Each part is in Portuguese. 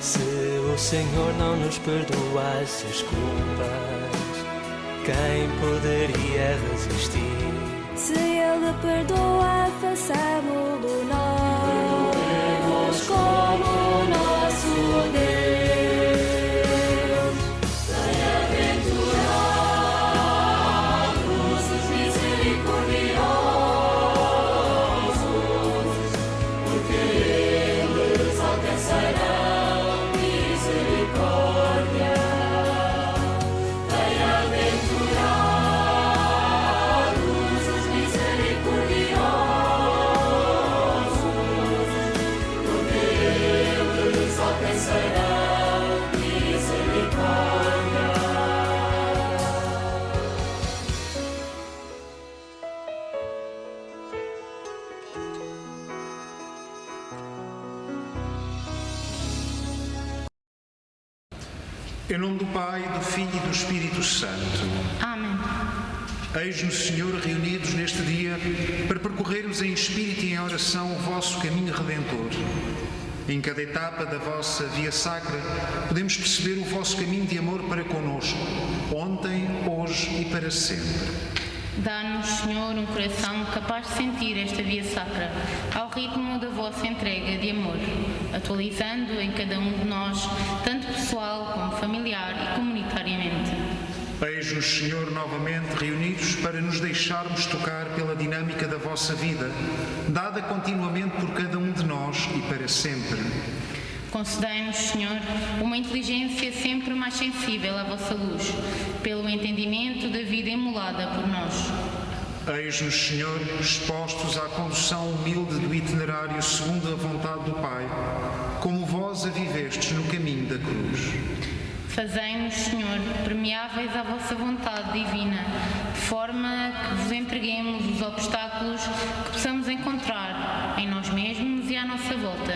Se o Senhor não nos perdoasse as culpas, quem poderia resistir? Se Ele perdoa, façamo-lo nós como nosso Deus. Em nome do Pai, do Filho e do Espírito Santo. Amém. Eis-nos, Senhor, reunidos neste dia para percorrermos em espírito e em oração o vosso caminho redentor. Em cada etapa da vossa via sacra, podemos perceber o vosso caminho de amor para conosco, ontem, hoje e para sempre. Dá-nos, Senhor, um coração capaz de sentir esta via sacra, ao ritmo da vossa entrega de amor, atualizando em cada um de nós, tanto pessoal como familiar e comunitariamente. Eis-nos, Senhor, novamente reunidos para nos deixarmos tocar pela dinâmica da vossa vida, dada continuamente por cada um de nós e para sempre. Concedei-nos, Senhor, uma inteligência sempre mais sensível à vossa luz, pelo entendimento da vida emulada por nós. Eis-nos, Senhor, expostos à condução humilde do itinerário segundo a vontade do Pai, como vós a vivestes no caminho da cruz. Fazei-nos, Senhor, permeáveis à vossa vontade divina, de forma que vos entreguemos os obstáculos que possamos encontrar em nós mesmos e à nossa volta,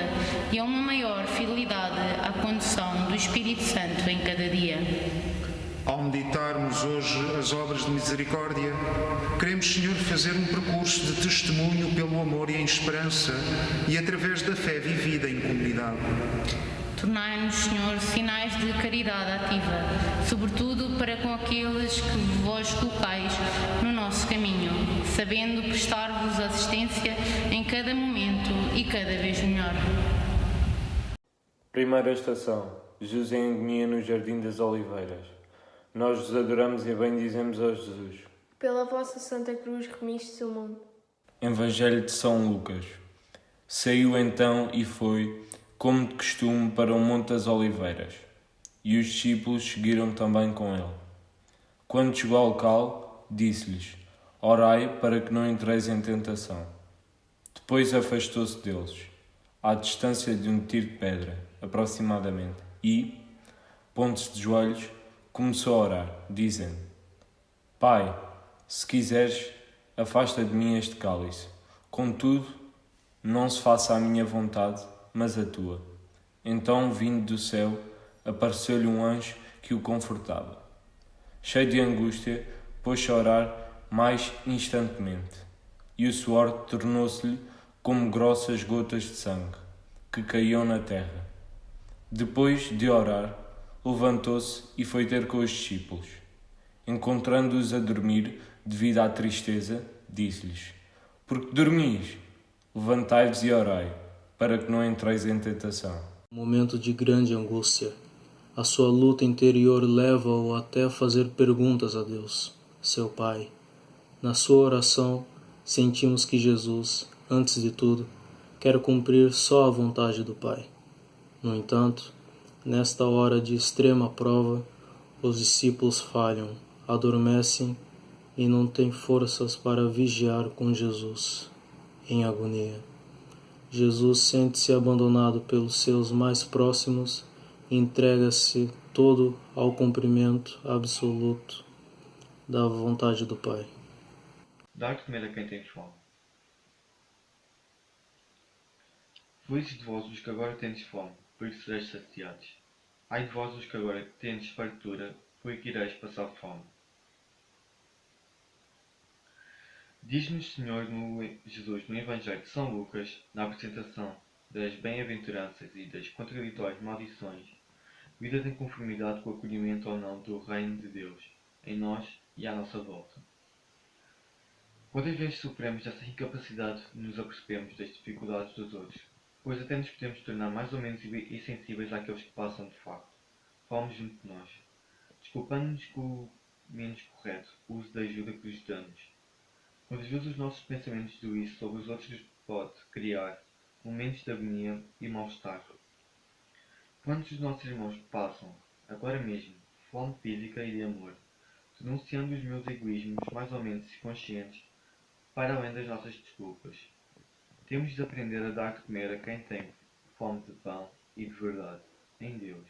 e a uma maior fidelidade à condução do Espírito Santo em cada dia. Ao meditarmos hoje as obras de misericórdia, queremos, Senhor, fazer um percurso de testemunho pelo amor e em esperança e através da fé vivida em comunidade. Tornai-nos, Senhor, sinais de caridade ativa, sobretudo para com aqueles que vós colocais no nosso caminho, sabendo prestar-vos assistência em cada momento e cada vez melhor. Primeira estação. Jesus em agonia no Jardim das Oliveiras. Nós vos adoramos e bendizemos a Jesus. Pela vossa Santa Cruz remistes o mundo. Evangelho de São Lucas. Saiu então e foi, como de costume, para o Monte das Oliveiras, e os discípulos seguiram também com ele. Quando chegou ao local, disse-lhes: Orai para que não entreis em tentação. Depois afastou-se deles, à distância de um tiro de pedra, aproximadamente, e, pondo-se de joelhos, começou a orar, dizendo: Pai, se quiseres, afasta de mim este cálice. Contudo, não se faça a minha vontade, mas a tua. Então, vindo do céu, apareceu-lhe um anjo que o confortava. Cheio de angústia, pôs-se a orar mais instantemente, e o suor tornou-se-lhe como grossas gotas de sangue, que caíam na terra. Depois de orar, levantou-se e foi ter com os discípulos. Encontrando-os a dormir devido à tristeza, disse-lhes: Porque dormis? Levantai-vos e orai, para que não entreis em tentação. Momento de grande angústia. A sua luta interior leva-o até a fazer perguntas a Deus, seu Pai. Na sua oração, sentimos que Jesus, antes de tudo, quer cumprir só a vontade do Pai. No entanto, nesta hora de extrema prova, os discípulos falham, adormecem e não têm forças para vigiar com Jesus, em agonia. Jesus sente-se abandonado pelos seus mais próximos e entrega-se todo ao cumprimento absoluto da vontade do Pai. Dar de comer a quem tem fome. Felizes de vós os que agora tendes fome, porque sereis saciados. Ai de vós os que agora tendes fartura, porque ireis passar fome. Diz-nos, Senhor, Jesus, no Evangelho de São Lucas, na apresentação das bem-aventuranças e das contraditórias maldições, vidas em conformidade com o acolhimento ou não do reino de Deus, em nós e à nossa volta. Quantas vezes sofremos dessa incapacidade de nos apercebermos das dificuldades dos outros, pois até nos podemos tornar mais ou menos insensíveis àqueles que passam de facto, fome junto de nós, desculpando-nos com o menos correto uso da ajuda que lhes damos. Quantas vezes os nossos pensamentos de juízo sobre os outros pode criar momentos de agonia e mal-estar. Quantos dos nossos irmãos passam, agora mesmo, fome física e de amor, denunciando os meus egoísmos mais ou menos conscientes, para além das nossas desculpas. Temos de aprender a dar de comer a quem tem fome de pão e de verdade, em Deus.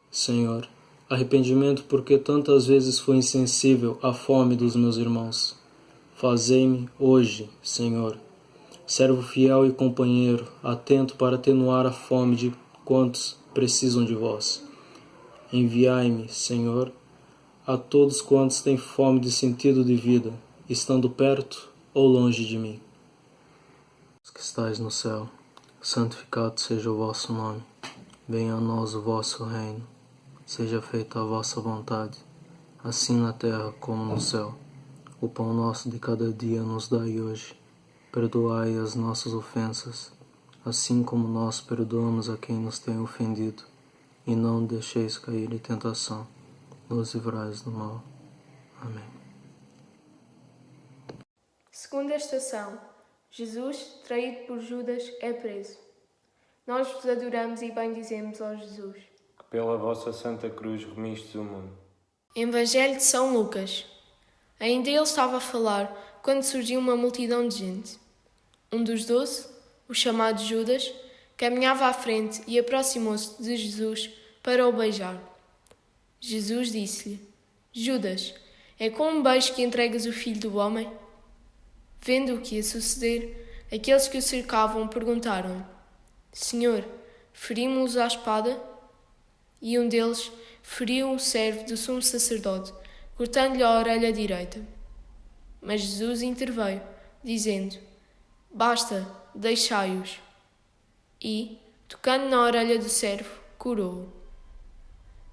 Senhor, arrependimento porque tantas vezes fui insensível à fome dos meus irmãos. Fazei-me hoje, Senhor, servo fiel e companheiro, atento para atenuar a fome de quantos precisam de vós. Enviai-me, Senhor, a todos quantos têm fome de sentido de vida, estando perto ou longe de mim. Que estais no céu, santificado seja o vosso nome. Venha a nós o vosso reino. Seja feita a vossa vontade, assim na terra como no céu. O pão nosso de cada dia nos dai hoje. Perdoai as nossas ofensas, assim como nós perdoamos a quem nos tem ofendido. E não deixeis cair em tentação. Nos livrais do mal. Amém. Segunda estação. Jesus, traído por Judas, é preso. Nós vos adoramos e bendizemos, ó Jesus. Que pela vossa Santa Cruz remistes o mundo. Evangelho de São Lucas. Ainda ele estava a falar quando surgiu uma multidão de gente. Um dos 12, o chamado Judas, caminhava à frente e aproximou-se de Jesus para o beijar. Jesus disse-lhe: Judas, é com um beijo que entregas o Filho do Homem? Vendo o que ia suceder, aqueles que o cercavam perguntaram-lhe: Senhor, ferimos-os à espada? E um deles feriu um servo do sumo sacerdote, cortando-lhe a orelha direita. Mas Jesus interveio, dizendo: Basta, deixai-os. E, tocando na orelha do servo, curou-o.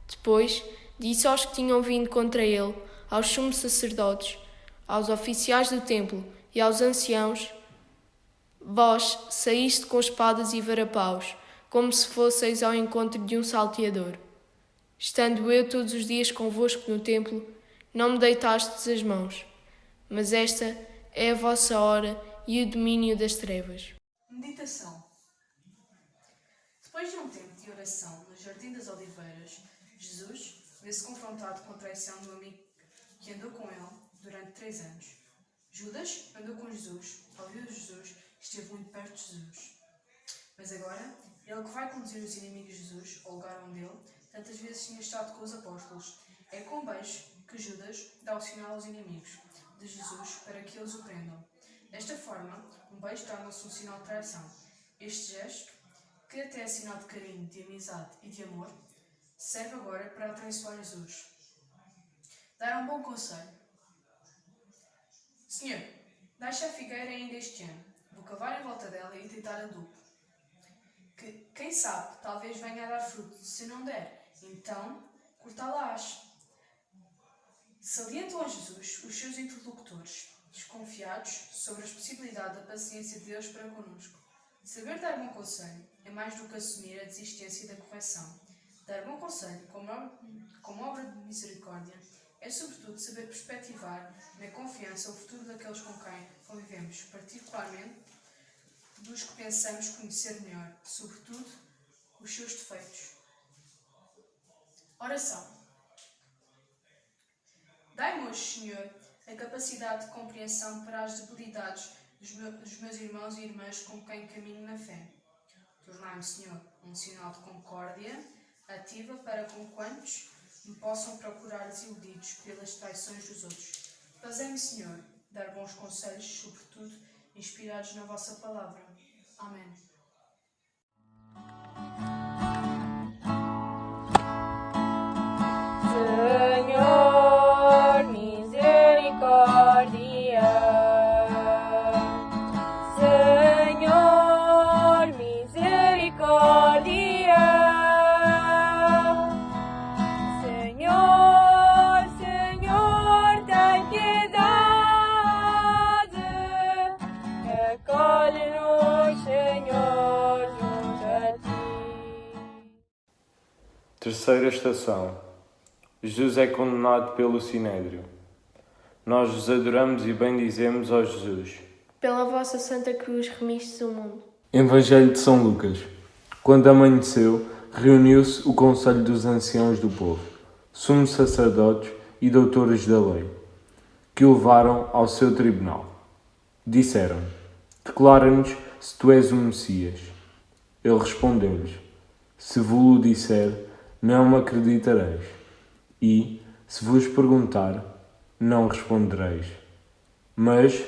Depois, disse aos que tinham vindo contra ele, aos sumos sacerdotes, aos oficiais do templo e aos anciãos: Vós saíste com espadas e varapaus, como se fosseis ao encontro de um salteador. Estando eu todos os dias convosco no templo, não me deitastes as mãos. Mas esta é a vossa hora e o domínio das trevas. Meditação. Depois de um tempo de oração no Jardim das Oliveiras, Jesus vê-se confrontado com a traição do amigo que andou com ele durante 3 anos. Judas andou com Jesus, ouviu Jesus, esteve muito perto de Jesus. Mas agora, ele que vai conduzir os inimigos de Jesus ao lugar onde ele tantas vezes tinha estado com os apóstolos, é com um beijo que Judas dá o sinal aos inimigos de Jesus para que eles o prendam. Desta forma, um beijo torna-se um sinal de traição. Este gesto, que até é sinal de carinho, de amizade e de amor, serve agora para atraiçoar Jesus. Dar um bom conselho. Senhor, deixa a figueira ainda este ano. Vou cavar em volta dela e deitar adubo. Que, quem sabe, talvez venha a dar fruto. Se não der, então cortá-la-ás. Salientam a Jesus os seus interlocutores, desconfiados sobre a possibilidade da paciência de Deus para connosco. Saber dar bom conselho é mais do que assumir a desistência da correção. Dar bom conselho, como obra de misericórdia, é sobretudo saber perspectivar na confiança o futuro daqueles com quem convivemos, particularmente dos que pensamos conhecer melhor, sobretudo os seus defeitos. Oração. Dai-me hoje, Senhor, a capacidade de compreensão para as debilidades dos meus irmãos e irmãs com quem caminho na fé. Tornai-me, Senhor, um sinal de concórdia ativa para com quantos me possam procurar desiludidos pelas traições dos outros. Fazei-me, Senhor, dar bons conselhos, sobretudo inspirados na vossa palavra. Amém. Senhor, misericórdia. Senhor, Terceira estação. Jesus é condenado pelo Sinédrio. Nós vos adoramos e bendizemos, ó Jesus. Pela vossa Santa Cruz remistes o mundo. Evangelho de São Lucas. Quando amanheceu, reuniu-se o conselho dos anciãos do povo, sumos sacerdotes e doutores da lei, que o levaram ao seu tribunal. Disseram: declara-nos se tu és o Messias. Ele respondeu-lhes: se vos-lo disser, não me acreditareis, e, se vos perguntar, não respondereis. Mas,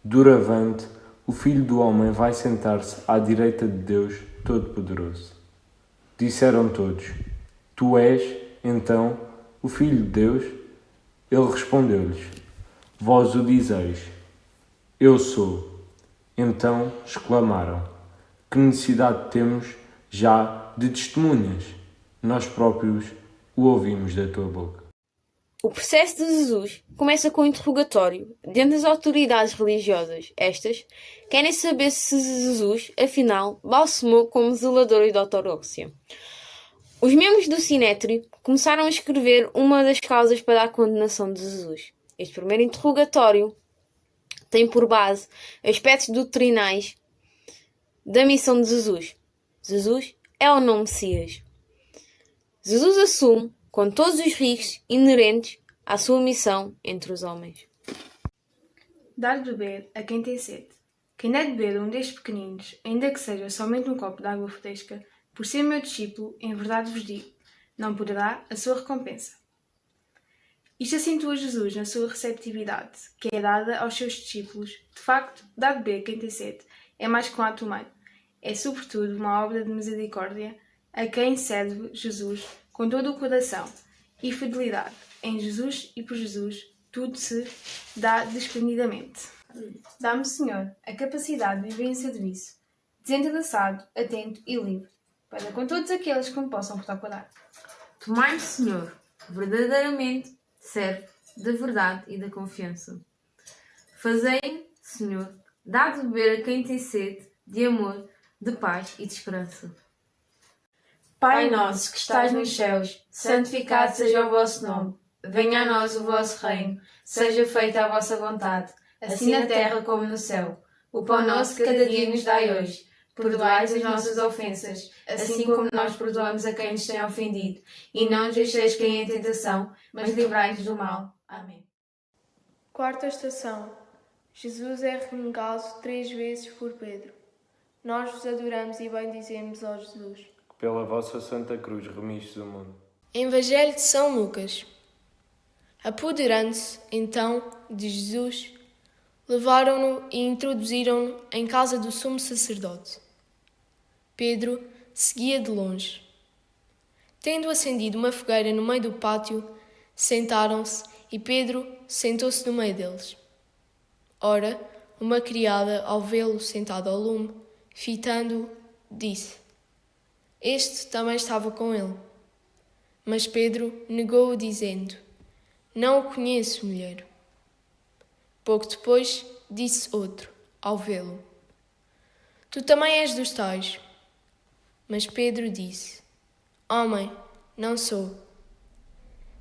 doravante, o Filho do Homem vai sentar-se à direita de Deus Todo-Poderoso. Disseram todos: tu és, então, o Filho de Deus? Ele respondeu-lhes: vós o dizeis. Eu sou. Então exclamaram: que necessidade temos já de testemunhas? Nós próprios o ouvimos da tua boca. O processo de Jesus começa com um interrogatório diante das autoridades religiosas. Estas querem saber se Jesus, afinal, balsamou como zelador da ortodoxia. Os membros do Sinédrio começaram a escrever uma das causas para a condenação de Jesus. Este primeiro interrogatório tem por base aspectos doutrinais da missão de Jesus. Jesus é ou não Messias? Jesus assume com todos os riscos inerentes à sua missão entre os homens. Dar de beber a quem tem sede. Quem der de beber um destes pequeninos, ainda que seja somente um copo de água fresca, por ser meu discípulo, em verdade vos digo, não perderá a sua recompensa. Isto acentua Jesus na sua receptividade, que é dada aos seus discípulos. De facto, dar de beber a quem tem sede é mais que um ato humano. É, sobretudo, uma obra de misericórdia a quem serve Jesus com todo o coração e fidelidade. Em Jesus e por Jesus, tudo se dá desprendidamente. Dá-me, Senhor, a capacidade de viver em serviço, desinteressado, atento e livre, para com todos aqueles que me possam procurar. Tomai-me, Senhor, verdadeiramente servo da verdade e da confiança. Fazei-me, Senhor, dá de beber a quem tem sede de amor, de paz e de esperança. Pai nosso que estais nos céus, santificado seja o vosso nome. Venha a nós o vosso reino. Seja feita a vossa vontade, assim na terra como no céu. O pão nosso de cada dia nos dai hoje. Perdoai as nossas ofensas, assim como nós perdoamos a quem nos tem ofendido. E não nos deixeis cair em tentação, mas livrai-nos do mal. Amém. Quarta estação. Jesus é renegado 3 vezes por Pedro. Nós vos adoramos e bendizemos, ó Jesus. Pela vossa Santa Cruz remistes o mundo. Evangelho de São Lucas. Apoderando-se, então, de Jesus, levaram-no e introduziram-no em casa do sumo sacerdote. Pedro seguia de longe. Tendo acendido uma fogueira no meio do pátio, sentaram-se e Pedro sentou-se no meio deles. Ora, uma criada, ao vê-lo sentado ao lume, fitando-o, disse: este também estava com ele. Mas Pedro negou-o, dizendo: não o conheço, mulher. Pouco depois, disse outro, ao vê-lo: tu também és dos tais. Mas Pedro disse: homem, não sou.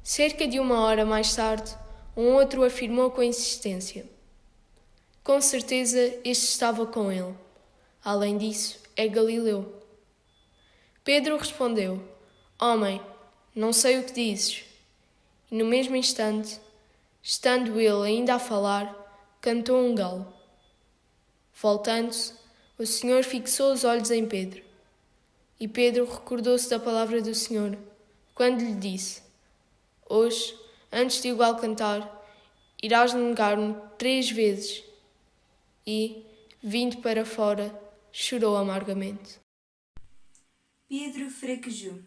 Cerca de 1 hora mais tarde, um outro afirmou com insistência: com certeza este estava com ele. Além disso, é Galileu. Pedro respondeu: homem, não sei o que dizes. E no mesmo instante, estando ele ainda a falar, cantou um galo. Voltando-se, o Senhor fixou os olhos em Pedro. E Pedro recordou-se da palavra do Senhor, quando lhe disse: hoje, antes de o galo cantar, irás negar-me 3 vezes. E, vindo para fora, chorou amargamente. Pedro fraquejou.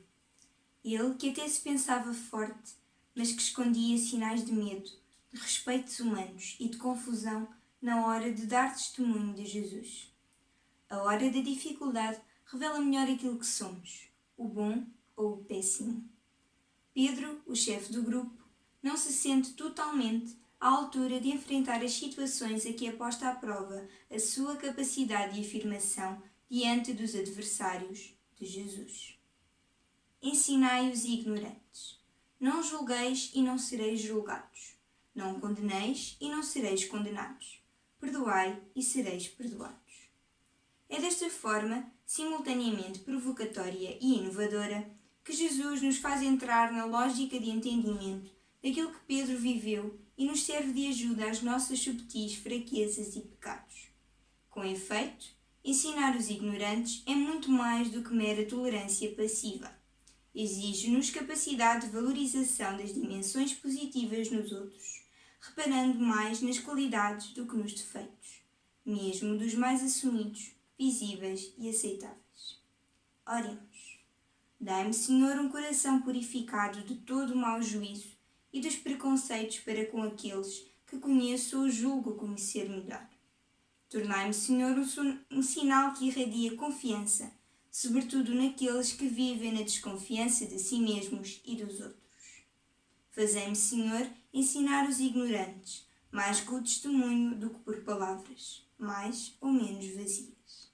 Ele, que até se pensava forte, mas que escondia sinais de medo, de respeitos humanos e de confusão na hora de dar testemunho de Jesus. A hora da dificuldade revela melhor aquilo que somos, o bom ou o péssimo. Pedro, o chefe do grupo, não se sente totalmente à altura de enfrentar as situações a que é posta à prova a sua capacidade de afirmação diante dos adversários de Jesus. ensinai os ignorantes. Não julgueis e não sereis julgados. Não condeneis e não sereis condenados. Perdoai e sereis perdoados. É desta forma, simultaneamente provocatória e inovadora, que Jesus nos faz entrar na lógica de entendimento daquilo que Pedro viveu e nos serve de ajuda às nossas subtis fraquezas e pecados. Com efeito, ensinar os ignorantes é muito mais do que mera tolerância passiva. Exige-nos capacidade de valorização das dimensões positivas nos outros, reparando mais nas qualidades do que nos defeitos, mesmo dos mais assumidos, visíveis e aceitáveis. Oremos. Dai-me, Senhor, um coração purificado de todo o mau juízo e dos preconceitos para com aqueles que conheço ou julgo conhecer melhor. Tornai-me, Senhor, um sinal que irradia confiança, sobretudo naqueles que vivem na desconfiança de si mesmos e dos outros. Fazei-me, Senhor, ensinar os ignorantes, mais com o testemunho do que por palavras, mais ou menos vazias.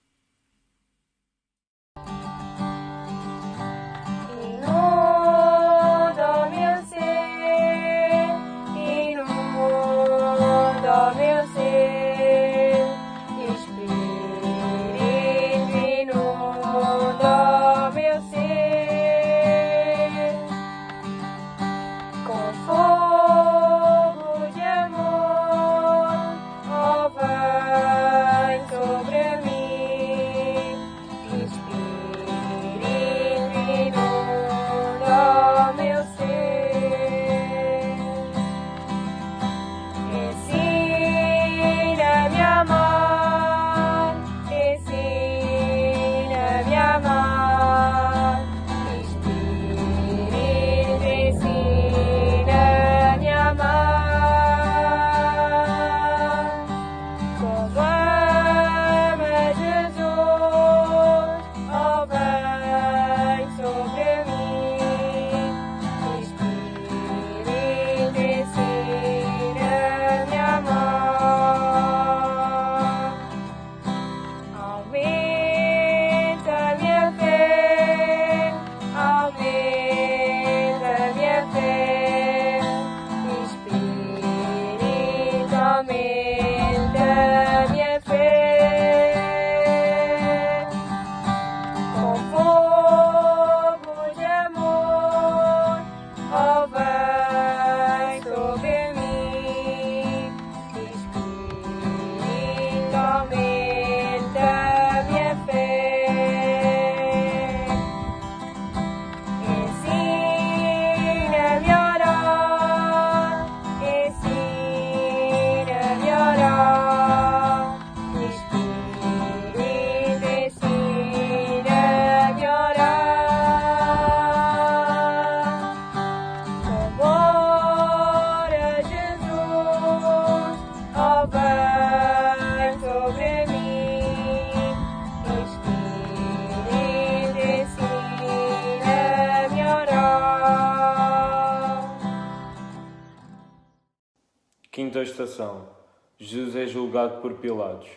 Quinta estação. Jesus é julgado por Pilatos.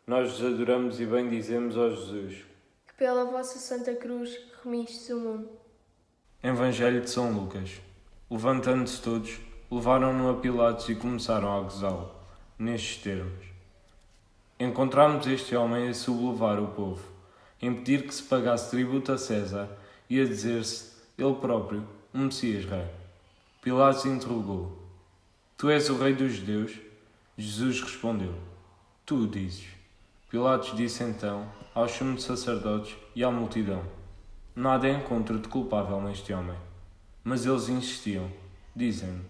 Nós vos adoramos e bendizemos, ó Jesus, que pela vossa Santa Cruz remistes o mundo. Evangelho de São Lucas. Levantando-se todos, levaram-no a Pilatos e começaram a acusá-lo, nestes termos. Encontramos este homem a sublevar o povo, a impedir que se pagasse tributo a César e a dizer-se, ele próprio, um Messias rei. Pilatos interrogou: Tu és o rei dos judeus? Jesus respondeu: Tu o dizes. Pilatos disse então aos sumos sacerdotes e à multidão: Nada encontro de culpável neste homem. Mas eles insistiam, dizendo: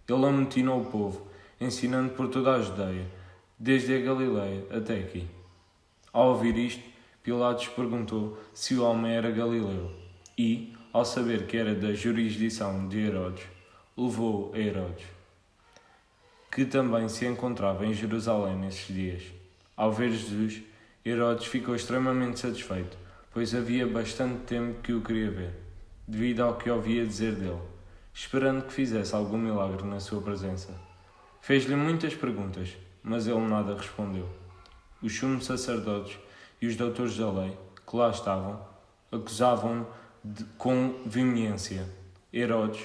Ele amotinou o povo, ensinando por toda a Judeia, desde a Galileia até aqui. Ao ouvir isto, Pilatos perguntou se o homem era galileu e, ao saber que era da jurisdição de Herodes, levou-o a Herodes, que também se encontrava em Jerusalém nesses dias. Ao ver Jesus, Herodes ficou extremamente satisfeito, pois havia bastante tempo que o queria ver, devido ao que ouvia dizer dele, esperando que fizesse algum milagre na sua presença. Fez-lhe muitas perguntas, mas ele nada respondeu. Os sumos sacerdotes e os doutores da lei, que lá estavam, acusavam-no com veemência. Herodes,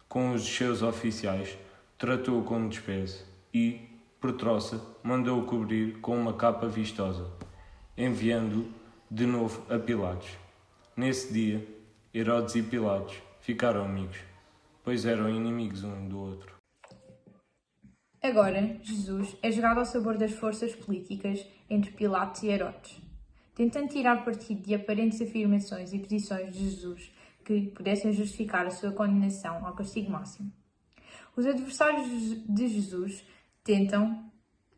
com os seus oficiais, tratou-o com desprezo e, por troça, mandou-o cobrir com uma capa vistosa, enviando-o de novo a Pilatos. Nesse dia, Herodes e Pilatos ficaram amigos, pois eram inimigos um do outro. Agora, Jesus é jogado ao sabor das forças políticas entre Pilatos e Herodes, tentando tirar partido de aparentes afirmações e posições de Jesus que pudessem justificar a sua condenação ao castigo máximo. Os adversários de Jesus tentam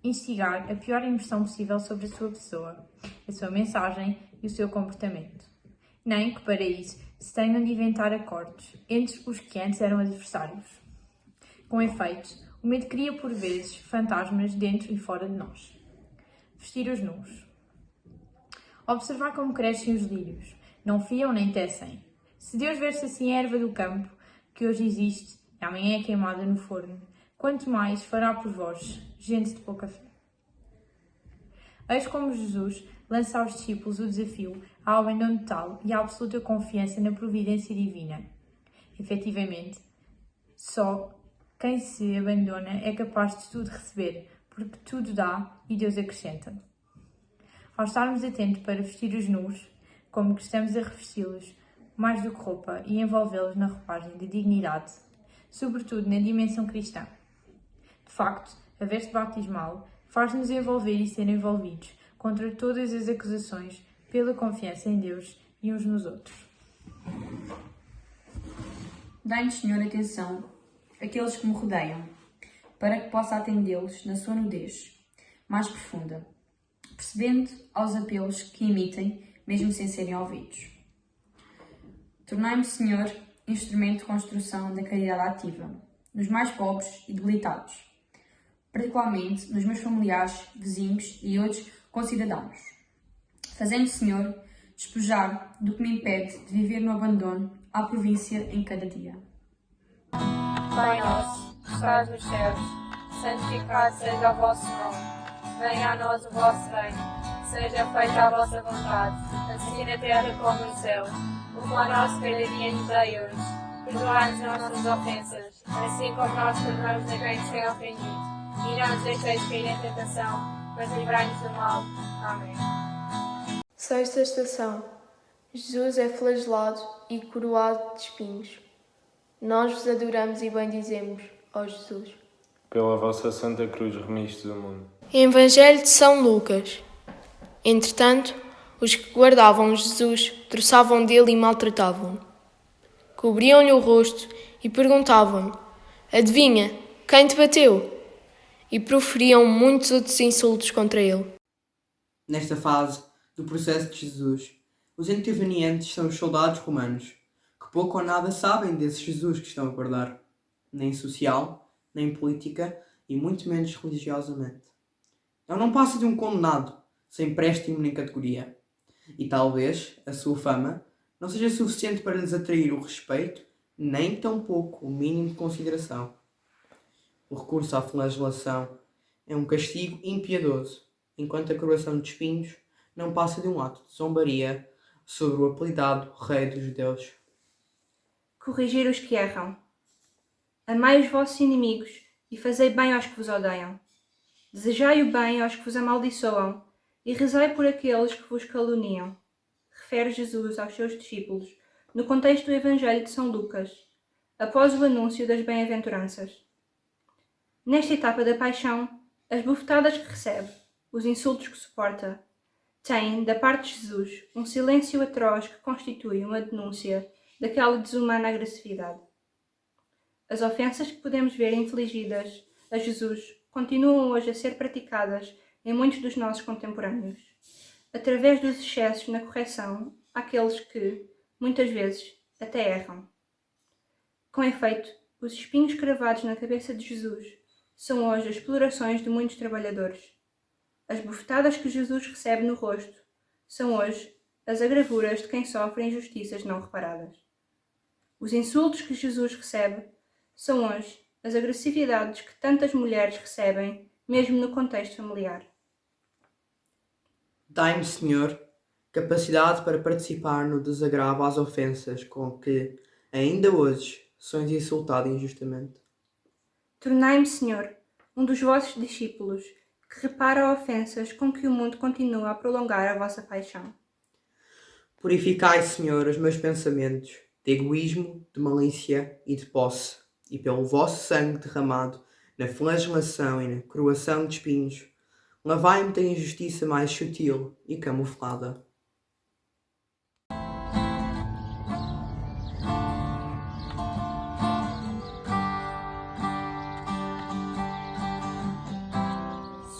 instigar a pior impressão possível sobre a sua pessoa, a sua mensagem e o seu comportamento. Nem que para isso se tenham de inventar acordos entre os que antes eram adversários. Com efeito, o medo cria por vezes fantasmas dentro e fora de nós. Vestir os nus. Observar como crescem os lírios. Não fiam nem tecem. Se Deus veste assim a erva do campo, que hoje existe e amanhã é queimada no forno, quanto mais fará por vós, gente de pouca fé. Eis como Jesus lança aos discípulos o desafio ao abandono total e à absoluta confiança na providência divina. Efetivamente, só quem se abandona é capaz de tudo receber, porque tudo dá e Deus acrescenta. Ao estarmos atentos para vestir os nus, como que estamos a revesti-los mais do que roupa e envolvê-los na roupagem de dignidade, sobretudo na dimensão cristã. De facto, a veste batismal faz-nos envolver e ser envolvidos contra todas as acusações pela confiança em Deus e uns nos outros. Dai-nos, Senhor, atenção àqueles que me rodeiam, para que possa atendê-los na sua nudez mais profunda, percebendo aos apelos que emitem, mesmo sem serem ouvidos. Tornai-me, Senhor, instrumento de construção da caridade ativa, nos mais pobres e debilitados, particularmente nos meus familiares, vizinhos e outros concidadãos. Fazendo, Senhor, despojar do que me impede de viver no abandono à província em cada dia. Pai nosso, que estás nos céus, santificado seja o vosso nome. Venha a nós o vosso reino. Seja feita a vossa vontade, assim na terra como no céu. O pão nosso cada dia nos dai hoje. Perdoai-nos as nossas ofensas, assim como nós perdoamos a quem nos tem ofendido. E não nos deixeis cair em tentação, mas livrai-nos do mal. Amém. Sexta estação. Jesus é flagelado e coroado de espinhos. Nós vos adoramos e bendizemos, ó Jesus. Pela vossa Santa Cruz remistes o mundo. Evangelho de São Lucas. Entretanto, os que guardavam Jesus troçavam dele e maltratavam-no. Cobriam-lhe o rosto e perguntavam-lhe: adivinha, quem te bateu? E proferiam muitos outros insultos contra ele. Nesta fase do processo de Jesus, os intervenientes são os soldados romanos, que pouco ou nada sabem desse Jesus que estão a guardar, nem social, nem política e muito menos religiosamente. Ele não passa de um condenado, sem préstimo nem categoria, e talvez a sua fama não seja suficiente para lhes atrair o respeito, nem tampouco o mínimo de consideração. O recurso à flagelação é um castigo impiedoso, enquanto a coroação de espinhos não passa de um ato de zombaria sobre o apelidado Rei dos Judeus. Corrigir os que erram. Amai os vossos inimigos e fazei bem aos que vos odeiam. Desejai o bem aos que vos amaldiçoam e rezai por aqueles que vos caluniam. Refere Jesus aos seus discípulos no contexto do Evangelho de São Lucas, após o anúncio das bem-aventuranças. Nesta etapa da paixão, as bufetadas que recebe, os insultos que suporta, têm, da parte de Jesus, um silêncio atroz que constitui uma denúncia daquela desumana agressividade. As ofensas que podemos ver infligidas a Jesus continuam hoje a ser praticadas em muitos dos nossos contemporâneos, através dos excessos na correção àqueles que, muitas vezes, até erram. Com efeito, os espinhos cravados na cabeça de Jesus são hoje as explorações de muitos trabalhadores. As bufetadas que Jesus recebe no rosto são hoje as agravuras de quem sofre injustiças não reparadas. Os insultos que Jesus recebe são hoje as agressividades que tantas mulheres recebem, mesmo no contexto familiar. Dai-me, Senhor, capacidade para participar no desagravo às ofensas com que, ainda hoje, sois insultado injustamente. Tornai-me, Senhor, um dos vossos discípulos, que repara ofensas com que o mundo continua a prolongar a vossa paixão. Purificai, Senhor, os meus pensamentos de egoísmo, de malícia e de posse, e pelo vosso sangue derramado na flagelação e na coroação de espinhos, lavai-me da injustiça mais sutil e camuflada.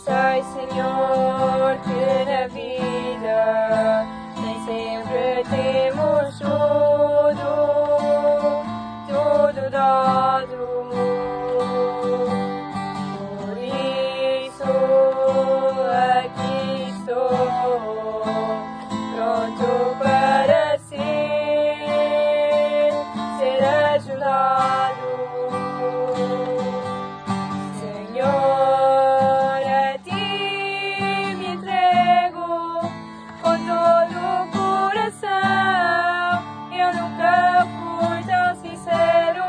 Sei, Senhor, que na vida nem sempre temos tudo dado. Por isso aqui estou, pronto para ser ajudado. Senhor, a ti me entrego com todo o coração. Eu nunca fui tão sincero,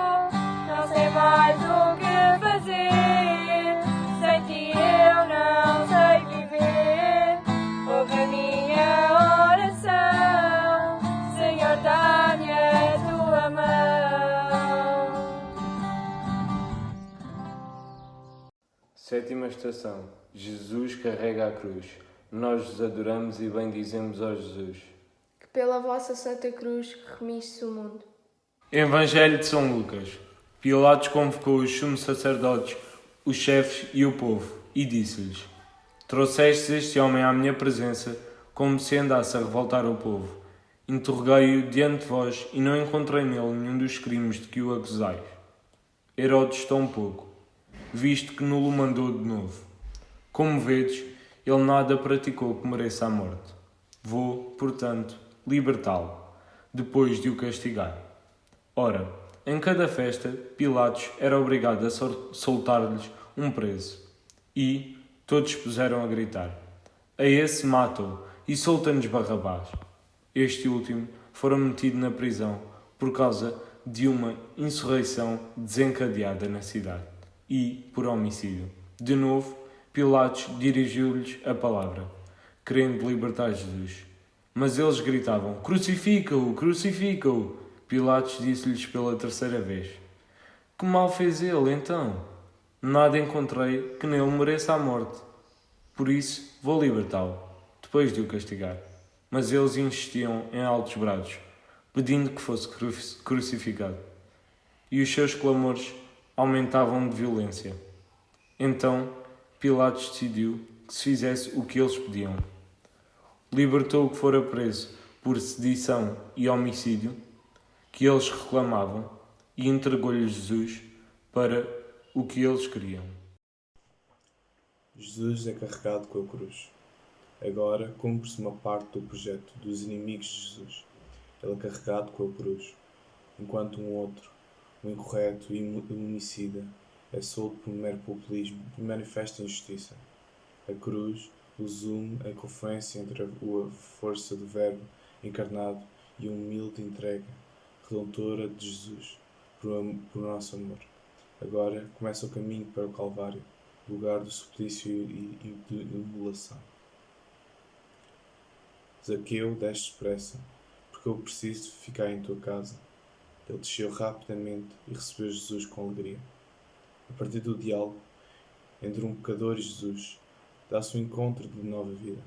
não sei mais o que fazer. Sem ti eu não sei viver. Ouve a minha oração, Senhor, dá-me a tua mão. Sétima estação. Jesus carrega a cruz. Nós vos adoramos e bendizemos ao Jesus. Que pela vossa Santa Cruz remiste o mundo. Evangelho de São Lucas. Pilatos convocou os sumos sacerdotes, os chefes e o povo, e disse-lhes: Trouxestes este homem à minha presença, como se andasse a revoltar o povo. Interroguei-o diante de vós, e não encontrei nele nenhum dos crimes de que o acusais. Herodes tampouco, visto que nulo mandou de novo. Como vedes, ele nada praticou que mereça a morte. Vou, portanto, libertá-lo, depois de o castigar. Ora, em cada festa, Pilatos era obrigado a soltar-lhes um preso. E todos puseram a gritar: A esse mata-o e solta-nos Barrabás. Este último fora metido na prisão por causa de uma insurreição desencadeada na cidade e por homicídio. De novo, Pilatos dirigiu-lhes a palavra, querendo libertar Jesus. Mas eles gritavam: Crucifica-o! Crucifica-o! Pilatos disse-lhes pela terceira vez: Que mal fez ele, então? Nada encontrei que nele mereça a morte. Por isso, vou libertá-lo, depois de o castigar. Mas eles insistiam em altos brados, pedindo que fosse crucificado. E os seus clamores aumentavam de violência. Então, Pilatos decidiu que se fizesse o que eles pediam. Libertou o que fora preso por sedição e homicídio, que eles reclamavam, e entregou-lhe Jesus para o que eles queriam. Jesus é carregado com a cruz. Agora cumpre-se uma parte do projeto dos inimigos de Jesus. Ele é carregado com a cruz, enquanto um outro, um incorreto e homicida, é solto por mero populismo e manifesta injustiça. A cruz resume a confluência entre a força do Verbo encarnado e a humilde entrega redentora de Jesus por nosso amor. Agora começa o caminho para o Calvário, lugar do suplício e de imolação. Zaqueu, desce depressa, porque eu preciso ficar em tua casa. Ele desceu rapidamente e recebeu Jesus com alegria. A partir do diálogo entre um pecador e Jesus, dá-se um encontro de nova vida,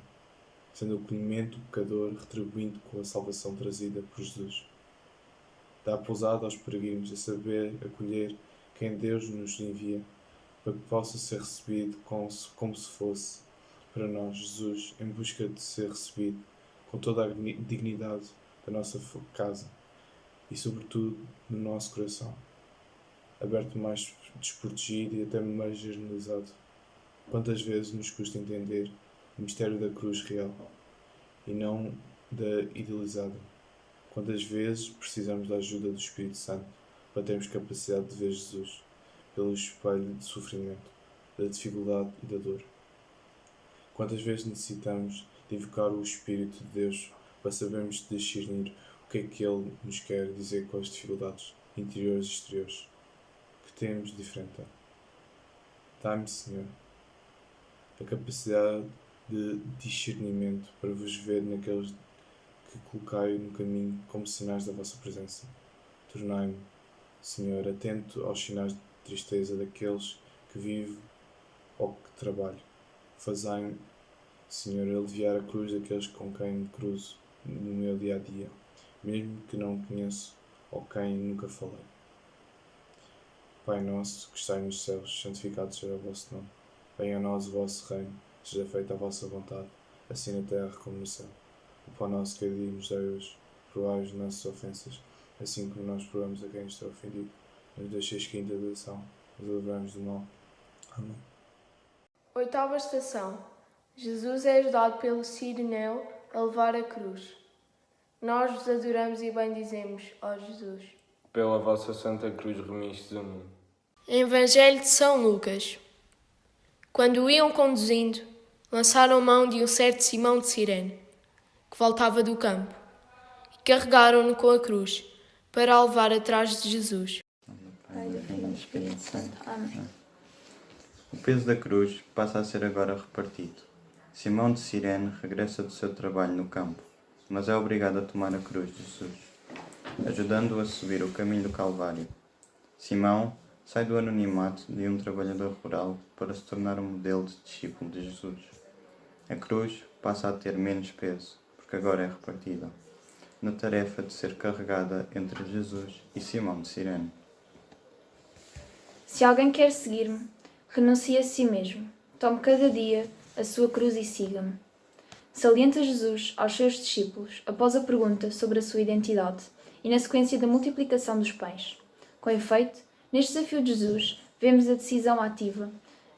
sendo o acolhimento do pecador retribuindo com a salvação trazida por Jesus. Dá pousada aos peregrinos a saber acolher quem Deus nos envia, para que possa ser recebido como se fosse, para nós, Jesus, em busca de ser recebido com toda a dignidade da nossa casa e, sobretudo, no nosso coração, aberto mais desprotegido e até mais generalizado. Quantas vezes nos custa entender o mistério da cruz real e não da idealizada? Quantas vezes precisamos da ajuda do Espírito Santo para termos capacidade de ver Jesus pelo espelho de sofrimento, da dificuldade e da dor? Quantas vezes necessitamos de invocar o Espírito de Deus para sabermos discernir o que é que Ele nos quer dizer com as dificuldades interiores e exteriores que temos de enfrentar. Dá-me, Senhor, a capacidade de discernimento para vos ver naqueles que colocai no caminho como sinais da vossa presença. Tornai-me, Senhor, atento aos sinais de tristeza daqueles que vivem ou que trabalham. Fazei-me, Senhor, aliviar a cruz daqueles com quem me cruzo no meu dia-a-dia, mesmo que não conheço ou quem nunca falei. Pai nosso, que estais nos céus, santificado seja o vosso nome. Venha a nós o vosso reino, seja feita a vossa vontade, assim na terra como no céu. O pão nosso cada dia nos dai hoje, perdoai as nossas ofensas, assim como nós perdoamos a quem está ofendido. Não nos deixeis cair em tentação, mas livrai-nos do mal. Amém. 8ª estação. Jesus é ajudado pelo Cirineu a levar a cruz. Nós vos adoramos e bendizemos, ó Jesus. Pela vossa Santa Cruz remistes o mundo. Evangelho de São Lucas. Quando o iam conduzindo, lançaram mão de um certo Simão de Cirene, que voltava do campo, e carregaram-no com a cruz, para a levar atrás de Jesus. Pai, do Filho e do Espírito Santo. Amém. O peso da cruz passa a ser agora repartido. Simão de Cirene regressa do seu trabalho no campo, mas é obrigado a tomar a cruz de Jesus, ajudando-o a subir o caminho do Calvário. Simão sai do anonimato de um trabalhador rural para se tornar um modelo de discípulo de Jesus. A cruz passa a ter menos peso, porque agora é repartida, na tarefa de ser carregada entre Jesus e Simão de Cirene. Se alguém quer seguir-me, renuncie a si mesmo, tome cada dia a sua cruz e siga-me. Salienta Jesus aos seus discípulos após a pergunta sobre a sua identidade e na sequência da multiplicação dos pães. Com efeito, neste desafio de Jesus, vemos a decisão ativa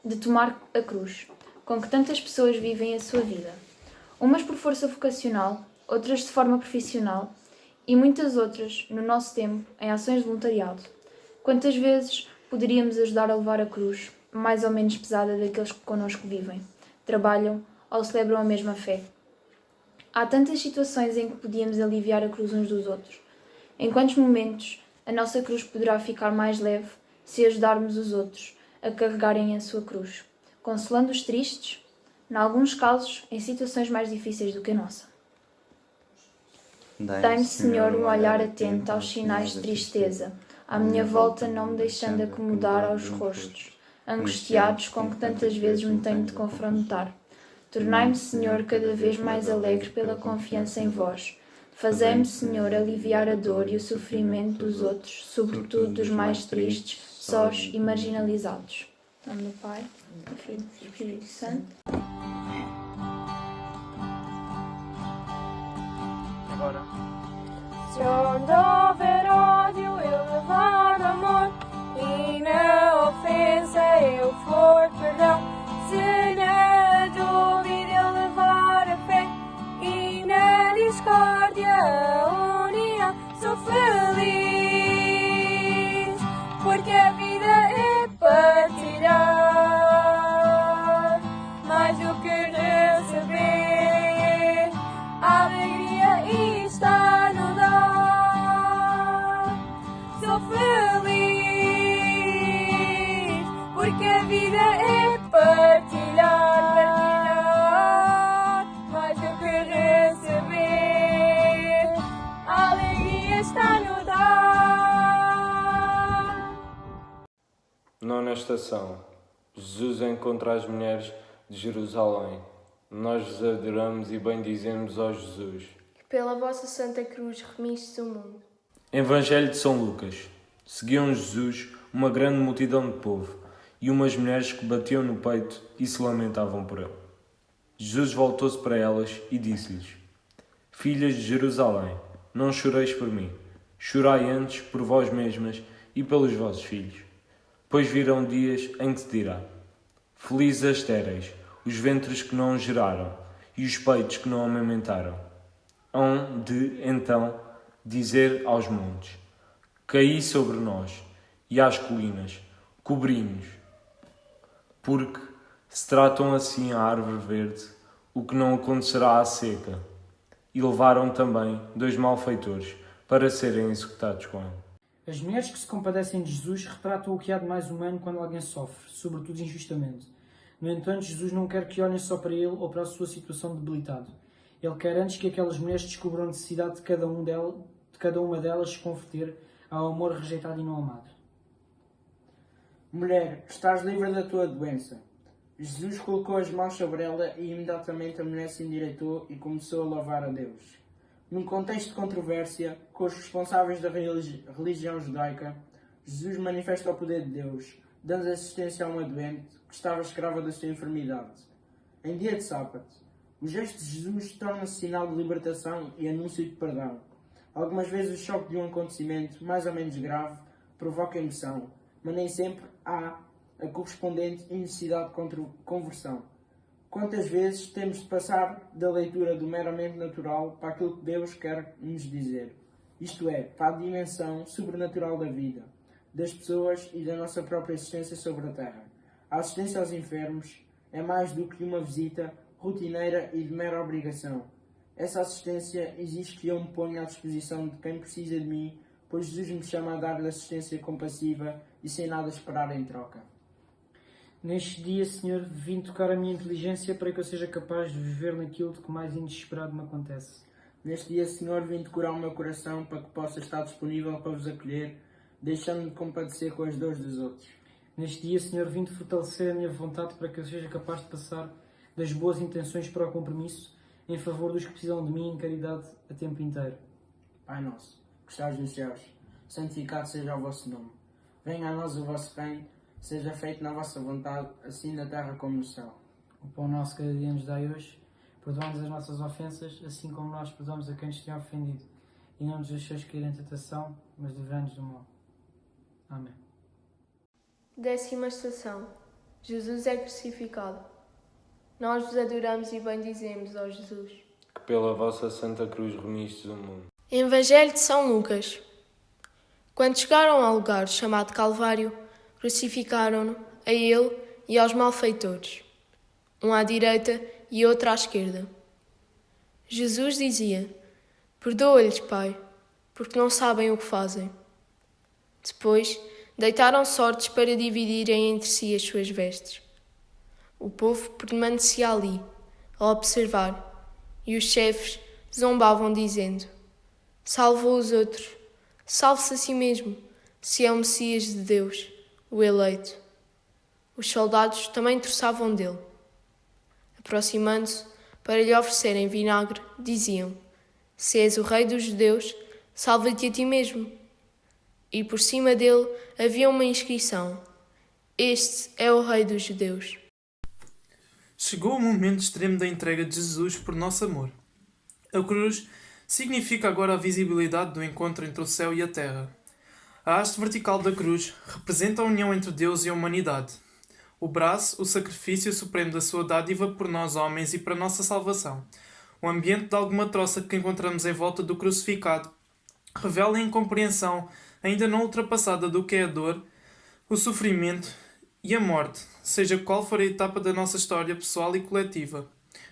de tomar a cruz, com que tantas pessoas vivem a sua vida. Umas por força vocacional, outras de forma profissional e muitas outras, no nosso tempo, em ações de voluntariado. Quantas vezes poderíamos ajudar a levar a cruz, mais ou menos pesada, daqueles que connosco vivem, trabalham ou celebram a mesma fé? Há tantas situações em que podíamos aliviar a cruz uns dos outros. Em quantos momentos a nossa cruz poderá ficar mais leve se ajudarmos os outros a carregarem a sua cruz, consolando os tristes, em alguns casos, em situações mais difíceis do que a nossa. Dai-me, Senhor, um olhar atento aos sinais de tristeza, à minha volta não me deixando acomodar aos rostos, angustiados com que tantas vezes me tenho de confrontar. Tornai-me, Senhor, cada vez mais alegre pela confiança em vós. Fazei-me, Senhor, aliviar a dor e o sofrimento dos outros, sobretudo dos mais tristes, sós e marginalizados. Em nome do Pai, do Filho e do Espírito Santo. Agora. Se onde houver ódio, eu levar amor, e na ofensa eu for perdão. Se na dúvida eu levar a fé, e na discórdia a união, sou feliz, porque a vida é partilhar, mais do que receber, a alegria está no dar. Sou feliz, porque a vida é partilhar, mais do que receber, a alegria está no dar. 9ª estação. Jesus encontra as mulheres de Jerusalém. Nós vos adoramos e bendizemos, ó Jesus. Que pela vossa Santa Cruz remistes o mundo. Evangelho de São Lucas. Seguiam Jesus uma grande multidão de povo e umas mulheres que batiam no peito e se lamentavam por ele. Jesus voltou-se para elas e disse-lhes: Filhas de Jerusalém, não choreis por mim, chorai antes por vós mesmas e pelos vossos filhos. Pois virão dias em que se dirá: Felizes as estéreis, os ventres que não geraram e os peitos que não amamentaram. Hão de, então, dizer aos montes: Caí sobre nós, e às colinas: Cobri-nos. Porque se tratam assim a árvore verde, o que não acontecerá à seca, e levaram também 2 malfeitores para serem executados com ele. As mulheres que se compadecem de Jesus retratam o que há de mais humano quando alguém sofre, sobretudo injustamente. No entanto, Jesus não quer que olhem só para ele ou para a sua situação debilitada. Ele quer antes que aquelas mulheres descubram a necessidade de cada uma delas se converter ao amor rejeitado e não amado. Mulher, estás livre da tua doença. Jesus colocou as mãos sobre ela e imediatamente a mulher se endireitou e começou a louvar a Deus. Num contexto de controvérsia com os responsáveis da religião judaica, Jesus manifesta o poder de Deus, dando assistência a uma doente que estava escrava da sua enfermidade. Em dia de sábado, o gesto de Jesus torna-se sinal de libertação e anúncio de perdão. Algumas vezes o choque de um acontecimento mais ou menos grave provoca emoção, mas nem sempre há a correspondente necessidade de conversão. Quantas vezes temos de passar da leitura do meramente natural para aquilo que Deus quer nos dizer? Isto é, para a dimensão sobrenatural da vida, das pessoas e da nossa própria existência sobre a Terra. A assistência aos enfermos é mais do que uma visita rotineira e de mera obrigação. Essa assistência exige que eu me ponha à disposição de quem precisa de mim, pois Jesus me chama a dar-lhe assistência compassiva e sem nada esperar em troca. Neste dia, Senhor, vim tocar a minha inteligência para que eu seja capaz de viver naquilo que mais inesperado me acontece. Neste dia, Senhor, vim decorar o meu coração para que possa estar disponível para vos acolher, deixando-me compadecer com as dores dos outros. Neste dia, Senhor, vim fortalecer a minha vontade para que eu seja capaz de passar das boas intenções para o compromisso em favor dos que precisam de mim em caridade a tempo inteiro. Pai nosso, que estás nos céus, santificado seja o vosso nome. Venha a nós o vosso reino, seja feito na vossa vontade, assim na terra como no céu. O pão nosso cada dia nos dai hoje. Perdoa-nos as nossas ofensas, assim como nós perdoamos a quem nos tem ofendido. E não nos deixeis cair em tentação, mas livrai-nos do mal. Amém. 10ª estação. Jesus é crucificado. Nós vos adoramos e bendizemos, ó Jesus, Que pela vossa Santa Cruz remistes o mundo. Evangelho de São Lucas. Quando chegaram ao lugar chamado Calvário, crucificaram-no a ele e aos malfeitores, um à direita e outro à esquerda. Jesus dizia: Perdoa-lhes, Pai, porque não sabem o que fazem. Depois, deitaram sortes para dividirem entre si as suas vestes. O povo permanecia ali, a observar, e os chefes zombavam, dizendo: Salvou os outros, salve-se a si mesmo, se é o Messias de Deus, o eleito. Os soldados também troçavam dele. Aproximando-se para lhe oferecerem vinagre, diziam: Se és o rei dos judeus, salva-te a ti mesmo. E por cima dele havia uma inscrição: Este é o rei dos judeus. Chegou o momento extremo da entrega de Jesus por nosso amor. A cruz significa agora a visibilidade do encontro entre o céu e a terra. A haste vertical da cruz representa a união entre Deus e a humanidade. O braço, o sacrifício supremo da sua dádiva por nós homens e para nossa salvação. O ambiente de alguma troça que encontramos em volta do crucificado revela a incompreensão ainda não ultrapassada do que é a dor, o sofrimento e a morte, seja qual for a etapa da nossa história pessoal e coletiva.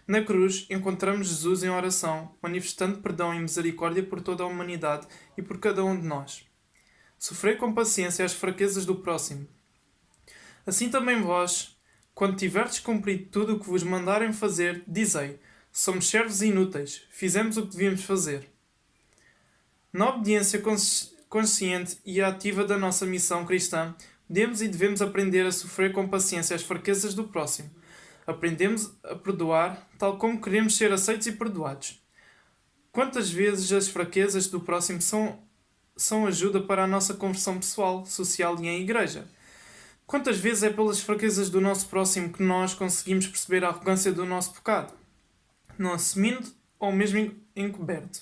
Na cruz encontramos Jesus em oração, manifestando perdão e misericórdia por toda a humanidade e por cada um de nós. Sofrei com paciência as fraquezas do próximo. Assim também vós, quando tiverdes cumprido tudo o que vos mandarem fazer, dizei: somos servos inúteis, fizemos o que devíamos fazer. Na obediência consciente e ativa da nossa missão cristã, podemos e devemos aprender a sofrer com paciência as fraquezas do próximo. Aprendemos a perdoar, tal como queremos ser aceitos e perdoados. Quantas vezes as fraquezas do próximo são ajuda para a nossa conversão pessoal, social e em igreja? Quantas vezes é pelas fraquezas do nosso próximo que nós conseguimos perceber a arrogância do nosso pecado? Não assumindo ou mesmo encoberto.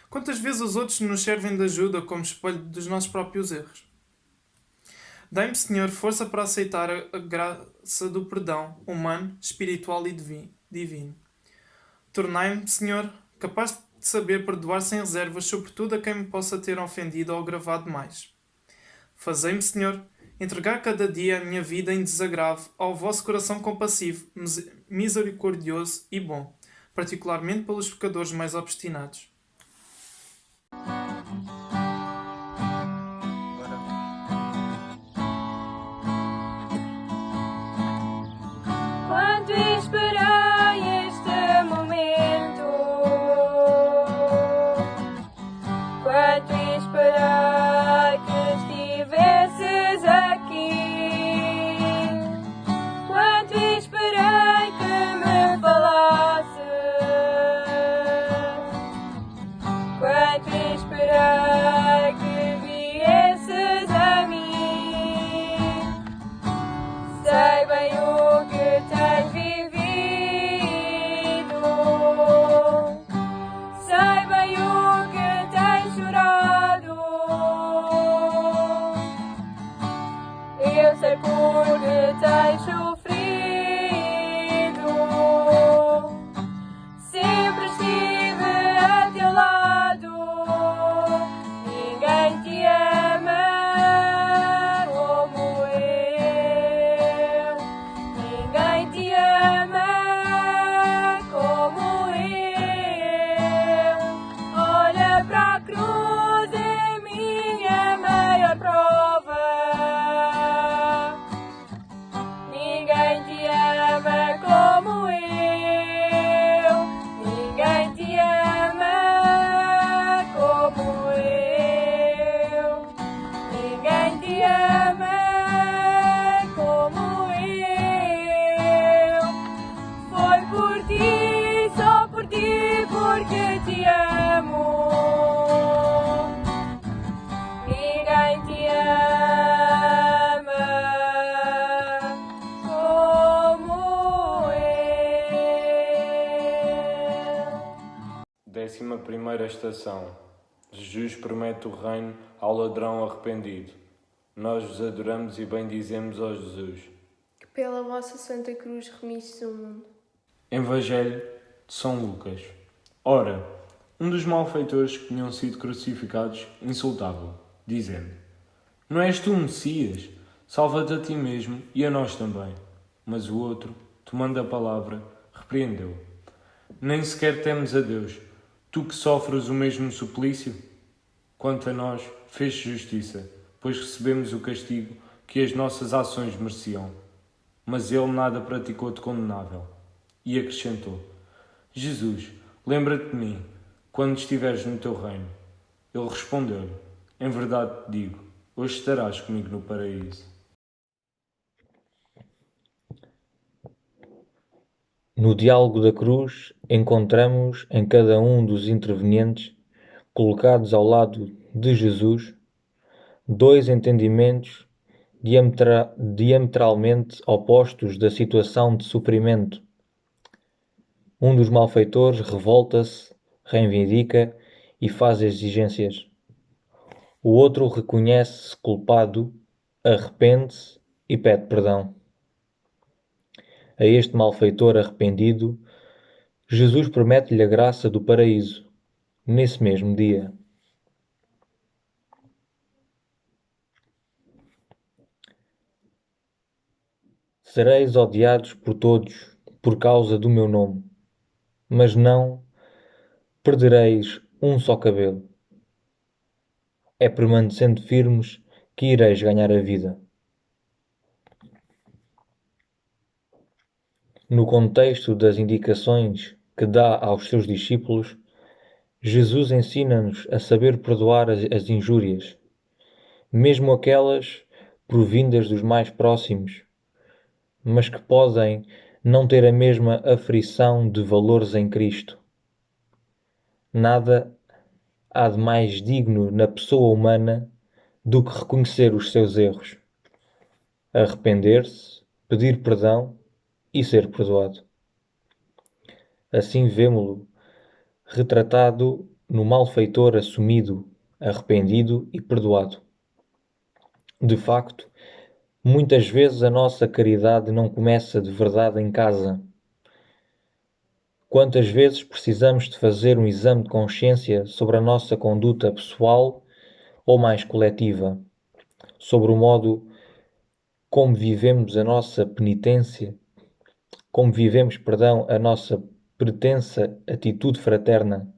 Quantas vezes os outros nos servem de ajuda como espelho dos nossos próprios erros? Dai-me, Senhor, força para aceitar a graça do perdão humano, espiritual e divino. Tornai-me, Senhor, capaz de saber perdoar sem reservas, sobretudo a quem me possa ter ofendido ou agravado mais. Fazei-me, Senhor, entregar cada dia a minha vida em desagravo ao vosso coração compassivo, misericordioso e bom, particularmente pelos pecadores mais obstinados. Quanto esperei este momento, quanto esperei que estivesses aqui, quanto esperei que me falasses, quanto esperei que viesses a mim. Sei bem o que tens vivido, sei bem o que tens chorado. Eu sei porque tens sofrido. Sempre estive a teu lado. Ninguém te ama como eu. Ninguém te ama como eu. Olha para a cruz, é minha maior prova. Ninguém te ama como eu. Ninguém te ama como eu. Ninguém te ama como eu. Foi por ti, só por ti, porque te amo. Ninguém te ama como eu. 11ª estação. Jesus promete o reino ao ladrão arrependido. Nós vos adoramos e bendizemos, ó Jesus. Que pela vossa Santa Cruz remistes o mundo. Evangelho de São Lucas. Ora, um dos malfeitores que tinham sido crucificados insultava-o, dizendo: Não és tu o Messias? Salva-te a ti mesmo e a nós também. Mas o outro, tomando a palavra, repreendeu: Nem sequer temes a Deus, tu que sofres o mesmo suplício? Quanto a nós, fez justiça, pois recebemos o castigo que as nossas ações mereciam. Mas ele nada praticou de condenável. E acrescentou: Jesus, lembra-te de mim, quando estiveres no teu reino. Ele respondeu-lhe: Em verdade te digo, hoje estarás comigo no paraíso. No diálogo da cruz, encontramos em cada um dos intervenientes, colocados ao lado de Jesus, dois entendimentos diametralmente opostos da situação de sofrimento. Um dos malfeitores revolta-se, reivindica e faz exigências. O outro reconhece-se culpado, arrepende-se e pede perdão. A este malfeitor arrependido, Jesus promete-lhe a graça do paraíso, nesse mesmo dia. Sereis odiados por todos por causa do meu nome, mas não perdereis um só cabelo. É permanecendo firmes que ireis ganhar a vida. No contexto das indicações que dá aos seus discípulos, Jesus ensina-nos a saber perdoar as injúrias, mesmo aquelas provindas dos mais próximos, mas que podem não ter a mesma aferição de valores em Cristo. Nada há de mais digno na pessoa humana do que reconhecer os seus erros, arrepender-se, pedir perdão e ser perdoado. Assim vemo-lo retratado no malfeitor assumido, arrependido e perdoado. De facto, muitas vezes a nossa caridade não começa de verdade em casa. Quantas vezes precisamos de fazer um exame de consciência sobre a nossa conduta pessoal ou mais coletiva, sobre o modo como vivemos a nossa penitência, como vivemos, a nossa pretensa atitude fraterna?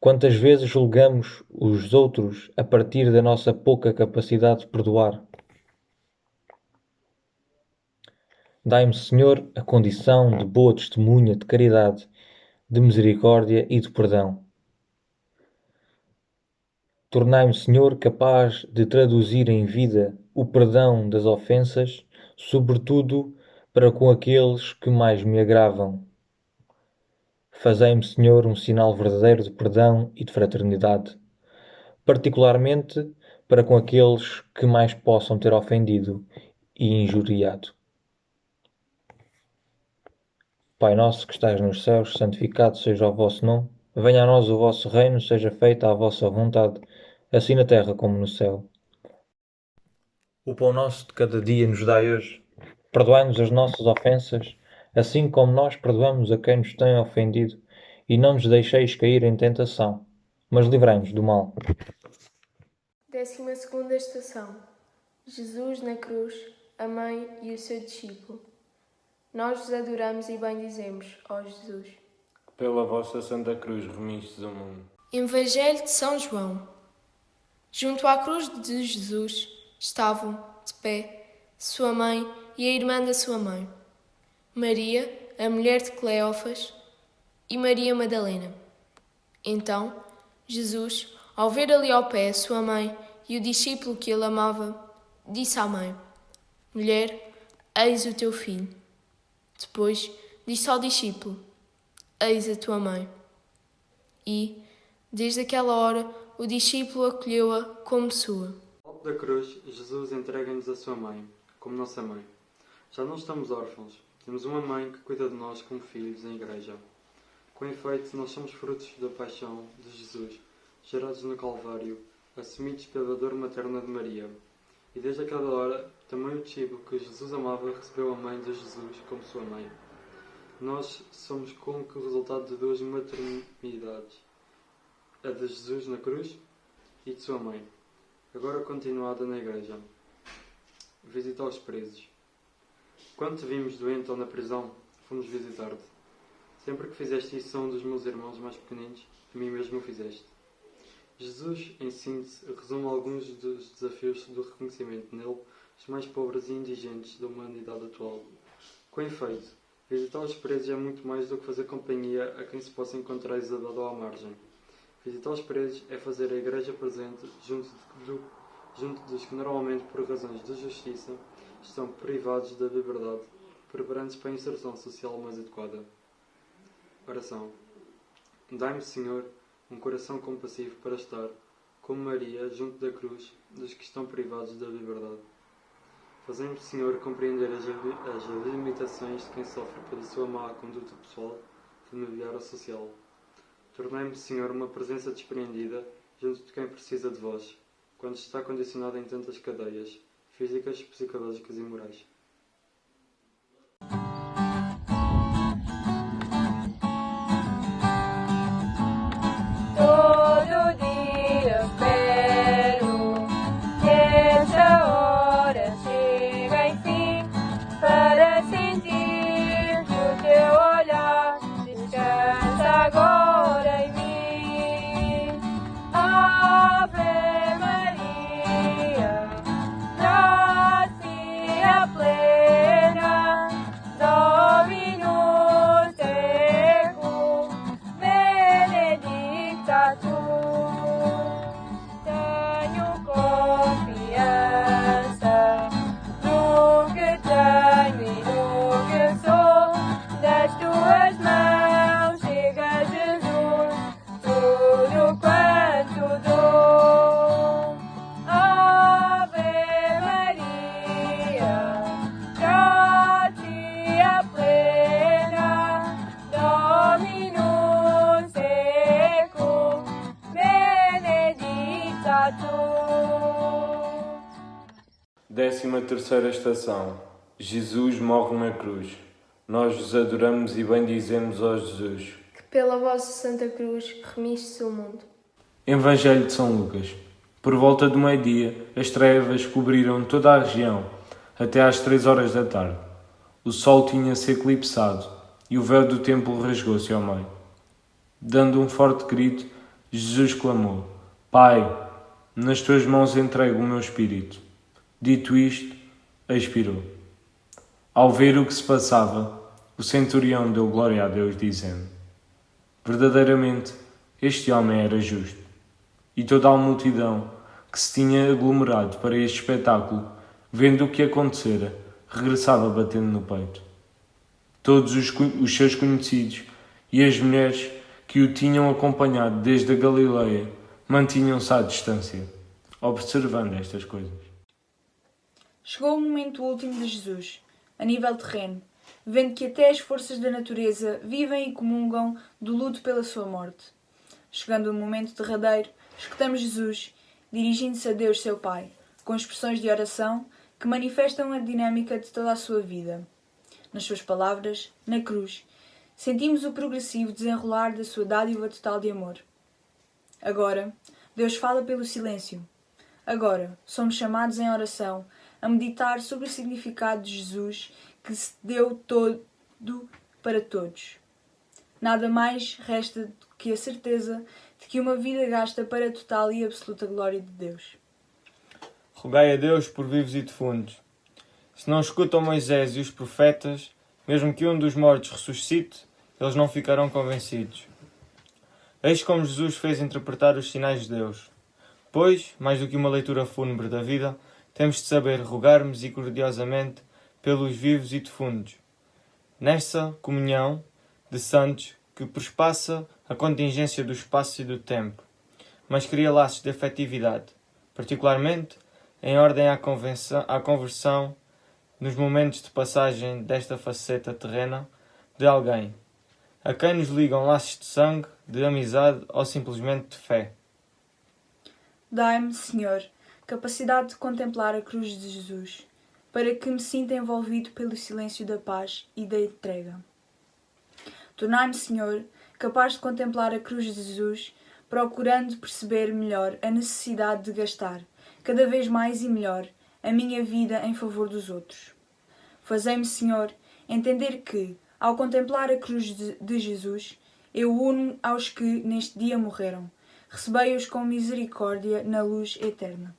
Quantas vezes julgamos os outros a partir da nossa pouca capacidade de perdoar? Dai-me, Senhor, a condição de boa testemunha de caridade, de misericórdia e de perdão. Tornai-me, Senhor, capaz de traduzir em vida o perdão das ofensas, sobretudo para com aqueles que mais me agravam. Fazei-me, Senhor, um sinal verdadeiro de perdão e de fraternidade, particularmente para com aqueles que mais possam ter ofendido e injuriado. Pai nosso que estais nos céus, santificado seja o vosso nome. Venha a nós o vosso reino, seja feita a vossa vontade, assim na terra como no céu. O pão nosso de cada dia nos dai hoje. Perdoai-nos as nossas ofensas, assim como nós perdoamos a quem nos tem ofendido, e não nos deixeis cair em tentação, mas livrai-nos do mal. 12ª estação. Jesus na cruz, a mãe e o seu discípulo. Nós vos adoramos e bendizemos, ó Jesus. Pela vossa Santa Cruz remistes o mundo. Evangelho de São João. Junto à cruz de Jesus estavam, de pé, sua mãe e a irmã da sua mãe, Maria, a mulher de Cleófas, e Maria Madalena. Então, Jesus, ao ver ali ao pé a sua mãe e o discípulo que ele amava, disse à mãe: Mulher, eis o teu filho. Depois disse ao discípulo: Eis a tua mãe. E, desde aquela hora, o discípulo acolheu-a como sua. Ao alto da cruz, Jesus entrega-nos a sua mãe, como nossa mãe. Já não estamos órfãos, temos uma mãe que cuida de nós como filhos em igreja. Com efeito, nós somos frutos da paixão de Jesus, gerados no Calvário, assumidos pela dor materna de Maria. E desde aquela hora, também o discípulo que Jesus amava recebeu a mãe de Jesus como sua mãe. Nós somos como que o resultado de duas maternidades, a de Jesus na cruz e de sua mãe, agora continuada na igreja. Visitar os presos. Quando te vimos doente ou na prisão, fomos visitar-te. Sempre que fizeste isso a um dos meus irmãos mais pequeninos, a mim mesmo o fizeste. Jesus, em síntese, resume alguns dos desafios do reconhecimento nele dos mais pobres e indigentes da humanidade atual. Com efeito, visitar os presos é muito mais do que fazer companhia a quem se possa encontrar exilado ou à margem. Visitar os presos é fazer a igreja presente junto dos que normalmente, por razões de justiça, estão privados da liberdade, preparando-se para a inserção social mais adequada. Oração. Dai-me, Senhor, um coração compassivo para estar, como Maria, junto da cruz, dos que estão privados da liberdade. Fazei-me, Senhor, compreender as limitações de quem sofre pela sua má conduta pessoal, familiar ou social. Tornai-me, Senhor, uma presença despreendida junto de quem precisa de vós, quando está condicionado em tantas cadeias, físicas, psicológicas e morais. Todo dia espero que esta hora chegue enfim, para sentir que o teu olhar descansa agora em mim. Ave Maria, gracia plena, Dominus tecum, benedicta tu. Tenho confiança no que tenho e no que sou, das tuas mãos chega, Jesus, tudo quanto dou. Ave Maria, gratia plena, Dominus tecum, benedicta tu. 13ª estação. Jesus morre na cruz. Nós vos adoramos e bendizemos, ó Jesus. Que pela vossa Santa Cruz remiste o mundo. Evangelho de São Lucas. Por volta do meio-dia, as trevas cobriram toda a região, até às 3 horas da tarde. O sol tinha-se eclipsado, e o véu do templo rasgou-se ao meio. Dando um forte grito, Jesus clamou: Pai, nas tuas mãos entrego o meu espírito. Dito isto, expirou. Ao ver o que se passava, o centurião deu glória a Deus, dizendo: Verdadeiramente, este homem era justo. E toda a multidão que se tinha aglomerado para este espetáculo, vendo o que acontecera, regressava batendo no peito. Todos os seus conhecidos e as mulheres que o tinham acompanhado desde a Galileia mantinham-se à distância, observando estas coisas. Chegou o momento último de Jesus, a nível terreno, vendo que até as forças da natureza vivem e comungam do luto pela sua morte. Chegando o momento derradeiro, escutamos Jesus, dirigindo-se a Deus, seu Pai, com expressões de oração que manifestam a dinâmica de toda a sua vida. Nas suas palavras, na cruz, sentimos o progressivo desenrolar da sua dádiva total de amor. Agora, Deus fala pelo silêncio. Agora, somos chamados em oração a meditar sobre o significado de Jesus que se deu todo para todos. Nada mais resta do que a certeza de que uma vida gasta para a total e absoluta glória de Deus. Rogai a Deus por vivos e defuntos. Se não escutam Moisés e os profetas, mesmo que um dos mortos ressuscite, eles não ficarão convencidos. Eis como Jesus fez interpretar os sinais de Deus. Pois, mais do que uma leitura fúnebre da vida, temos de saber rogar misericordiosamente pelos vivos e defuntos. Nesta comunhão de santos que perspassa a contingência do espaço e do tempo, mas cria laços de afetividade, particularmente em ordem à conversão nos momentos de passagem desta faceta terrena de alguém, a quem nos ligam laços de sangue, de amizade ou simplesmente de fé. Dai-me, Senhor, capacidade de contemplar a cruz de Jesus, para que me sinta envolvido pelo silêncio da paz e da entrega. Tornai-me, Senhor, capaz de contemplar a cruz de Jesus, procurando perceber melhor a necessidade de gastar, cada vez mais e melhor, a minha vida em favor dos outros. Fazei-me, Senhor, entender que, ao contemplar a cruz de Jesus, eu uno aos que neste dia morreram. Recebei-os com misericórdia na luz eterna.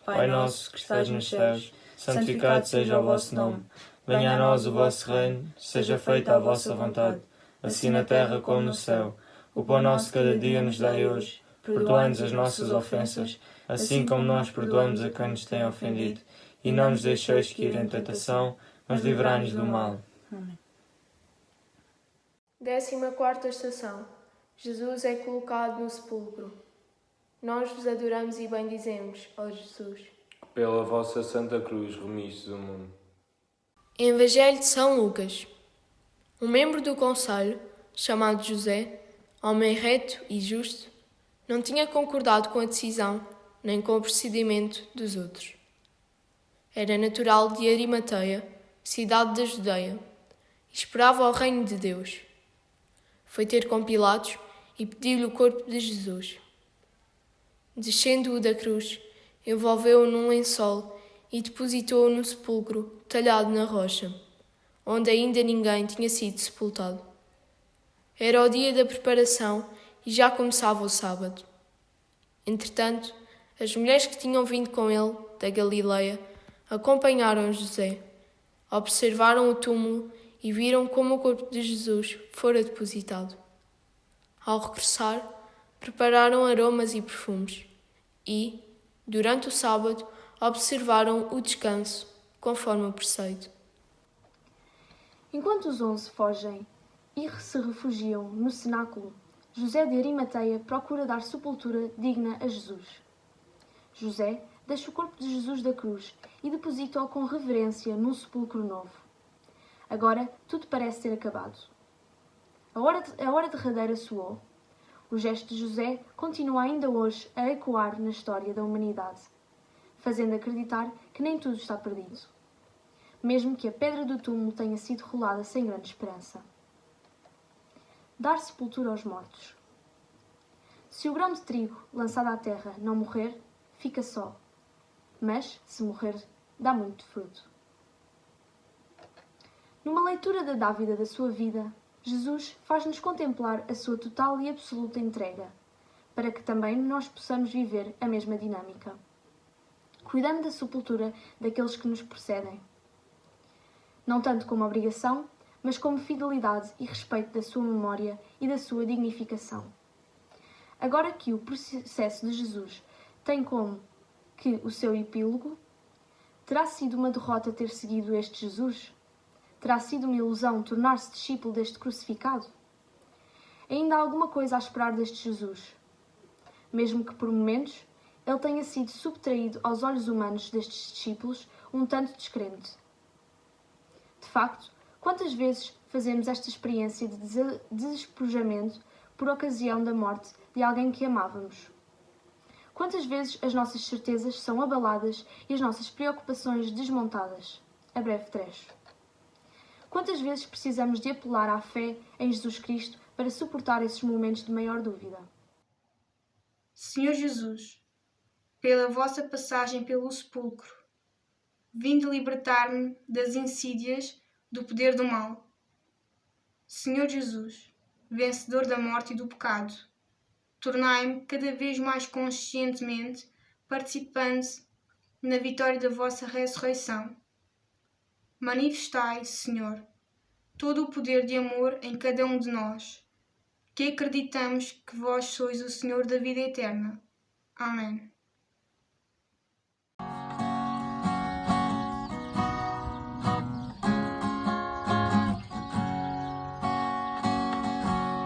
Pai nosso, que estais nos céus, santificado seja o vosso nome. Venha a nós o vosso reino, seja feita a vossa vontade, assim na terra como no céu. O pão nosso de cada dia nos dai hoje. Perdoai-nos as nossas ofensas, assim como nós perdoamos a quem nos tem ofendido. E não nos deixeis cair em tentação, mas livrai-nos do mal. Amém. 14ª estação. Jesus é colocado no sepulcro. Nós vos adoramos e bendizemos, ó Jesus. Pela vossa Santa Cruz remistes o mundo. Evangelho de São Lucas. Um membro do conselho, chamado José, homem reto e justo, não tinha concordado com a decisão nem com o procedimento dos outros. Era natural de Arimateia, cidade da Judeia, e esperava o reino de Deus. Foi ter com Pilatos e pediu-lhe o corpo de Jesus. Descendo-o da cruz, envolveu-o num lençol e depositou-o no sepulcro talhado na rocha, onde ainda ninguém tinha sido sepultado. Era o dia da preparação e já começava o sábado. Entretanto, as mulheres que tinham vindo com ele, da Galileia, acompanharam José, observaram o túmulo e viram como o corpo de Jesus fora depositado. Ao regressar, prepararam aromas e perfumes e, durante o sábado, observaram o descanso, conforme o preceito. Enquanto os 11 fogem e se refugiam no cenáculo, José de Arimateia procura dar sepultura digna a Jesus. José deixa o corpo de Jesus da cruz e deposita-o com reverência num sepulcro novo. Agora tudo parece ter acabado. A hora derradeira soou. O gesto de José continua ainda hoje a ecoar na história da humanidade, fazendo acreditar que nem tudo está perdido, mesmo que a pedra do túmulo tenha sido rolada sem grande esperança. Dar sepultura aos mortos. Se o grão de trigo lançado à terra não morrer, fica só, mas, se morrer, dá muito fruto. Numa leitura da dávida da sua vida, Jesus faz-nos contemplar a sua total e absoluta entrega, para que também nós possamos viver a mesma dinâmica, cuidando da sepultura daqueles que nos precedem. Não tanto como obrigação, mas como fidelidade e respeito da sua memória e da sua dignificação. Agora que o processo de Jesus tem como que o seu epílogo, terá sido uma derrota ter seguido este Jesus? Terá sido uma ilusão tornar-se discípulo deste crucificado? Ainda há alguma coisa a esperar deste Jesus, mesmo que por momentos ele tenha sido subtraído aos olhos humanos destes discípulos um tanto descrente. De facto, quantas vezes fazemos esta experiência de despojamento por ocasião da morte de alguém que amávamos? Quantas vezes as nossas certezas são abaladas e as nossas preocupações desmontadas? A breve trecho. Quantas vezes precisamos de apelar à fé em Jesus Cristo para suportar esses momentos de maior dúvida? Senhor Jesus, pela vossa passagem pelo sepulcro, vinde libertar-me das insídias do poder do mal. Senhor Jesus, vencedor da morte e do pecado, tornai-me cada vez mais conscientemente participante na vitória da vossa ressurreição. Manifestai, Senhor, todo o poder de amor em cada um de nós, que acreditamos que vós sois o Senhor da vida eterna. Amém.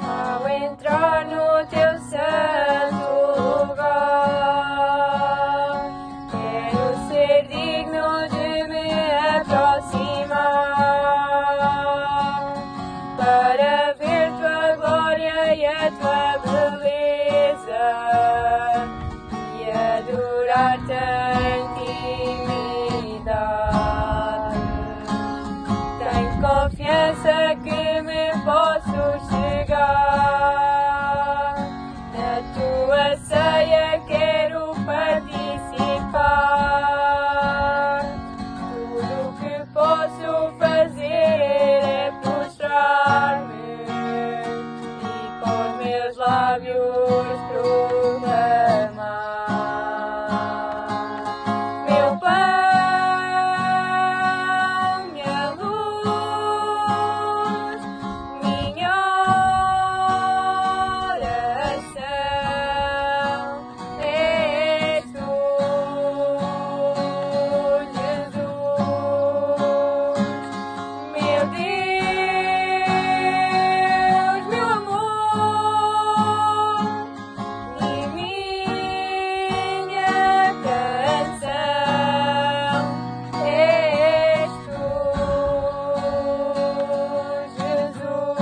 Ao entrar no teu santo lugar, quero ser digno de me aproximar, para ver tua glória e a tua beleza, e adorar-te em intimidade. Tenho confiança que me posso chegar, na tua ceia quero participar. Tudo o que posso fazer é prostrar-me e com meus lábios proclamar. Meu pão, minha luz, minha oração, és tu, Jesus. Meu Deus, meu amor e minha canção, és tu, Jesus.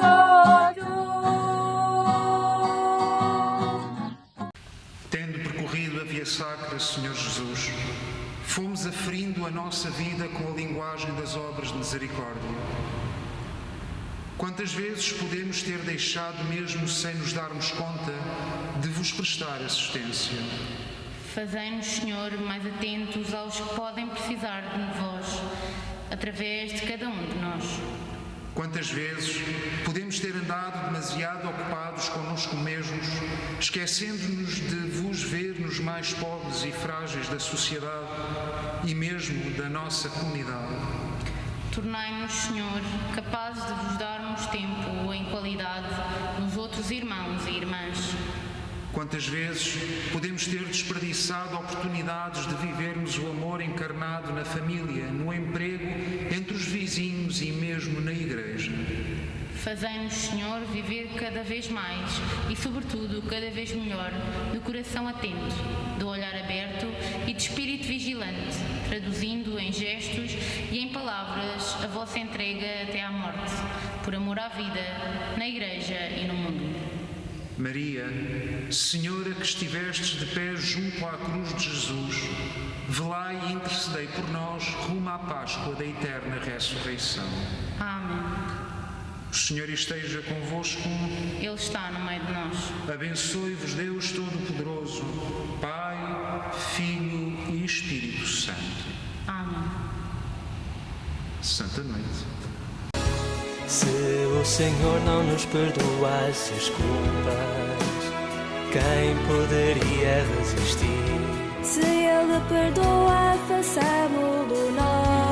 Só tu. Tendo percorrido a via sacra, Senhor Jesus, fomos aferindo a nossa vida com a linguagem das obras de misericórdia. Quantas vezes podemos ter deixado, mesmo sem nos darmos conta, de vos prestar assistência? Fazei-nos, Senhor, mais atentos aos que podem precisar de vós, através de cada um de nós. Quantas vezes podemos ter andado demasiado ocupados connosco mesmos, esquecendo-nos de vos ver nos mais pobres e frágeis da sociedade e mesmo da nossa comunidade? Tornai-nos, Senhor, capazes de vos darmos tempo em qualidade nos outros irmãos e irmãs. Quantas vezes podemos ter desperdiçado oportunidades de vivermos o amor encarnado na família, no emprego, entre os vizinhos e mesmo na igreja? Fazei-nos, Senhor, viver cada vez mais e, sobretudo, cada vez melhor, de coração atento, de olhar aberto e de espírito vigilante, traduzindo em gestos e em palavras a vossa entrega até à morte, por amor à vida, na igreja e no mundo. Maria, Senhora que estivestes de pé junto à cruz de Jesus, velai e intercedei por nós rumo à Páscoa da eterna ressurreição. Amém. O Senhor esteja convosco. Ele está no meio de nós. Abençoe-vos Deus Todo-Poderoso, Pai, Filho e Espírito Santo. Amém. Santa Noite. Se o Senhor não nos perdoasse as culpas, quem poderia resistir? Se Ele perdoa, façamo-lo nós.